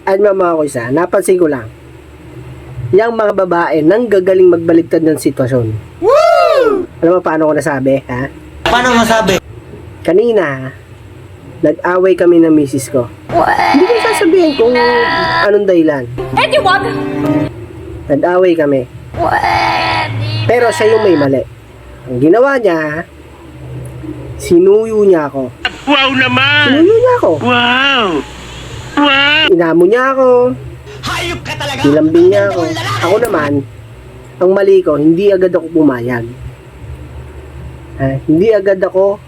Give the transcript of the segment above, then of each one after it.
At mga kuya, napansin ko lang, yung mga babae nang gagaling magbaligtad ng sitwasyon. Woo! Alam mo paano ko nasabi, ha? Paano masabi? Kanina, nag-away kami ng misis ko. Hindi ko sasabihin kung anong dahilan. Nag-away kami. Pero siya yung may mali. Ang ginawa niya, sinuyo niya ako. Wow naman! Sinuyo niya ako. Wow! Wow! Inamo niya ako. Hayop ka talaga! Nilambing niya ako. Ako naman, ang mali ko, hindi agad ako pumayag. Hindi agad ako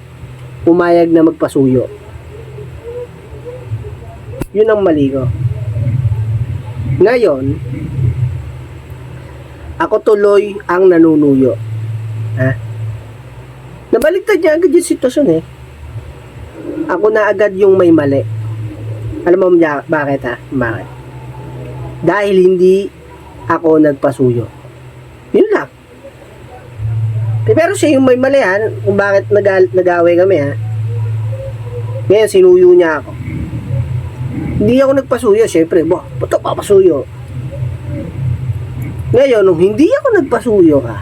pumayag na magpasuyo. Yun ang mali ko. Ngayon, ako tuloy ang nanunuyo. Nabaliktad niya agad yung sitwasyon eh. Ako na agad yung may mali. Alam mo bakit ha? Bakit? Dahil hindi ako nagpasuyo. Yun lang. Pero siya yung may mali ha, kung bakit nag-away kami ha. Ngayon, sinuyo niya ako. Hindi ako nagpasuyo, syempre. Ba't ako papasuyo? Ngayon, nung hindi ako nagpasuyo ka,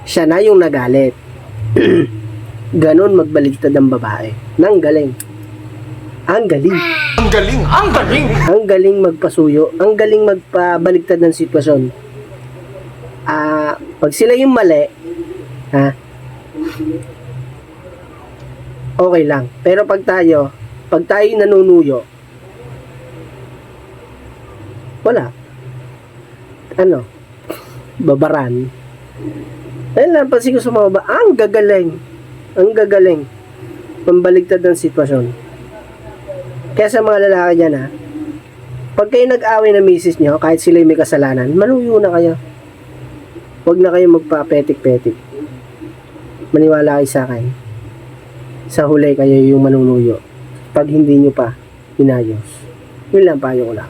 siya na yung nagalit. Ganon magbaliktad ang babae. Nang galing. Ang galing. Ang galing! Ang galing! Ang galing magpasuyo. Ang galing magpabaliktad ng sitwasyon. Pag sila yung mali, okay lang. Pero pag tayo nanunuyo, wala. Babaran. Ayun lang, pansin ko sa mga babae, ang gagaling. Pambaliktad ng sitwasyon. Kaya sa mga lalaki dyan pag kayo nag-away na misis nyo, kahit sila may kasalanan, manuyo na kayo. Huwag na kayo magpa-petik-petik. Maniwala kayo sa akin. Sa huli kayo yung manunuyo. Pag hindi nyo pa inayos. Yun lang payo ko lang.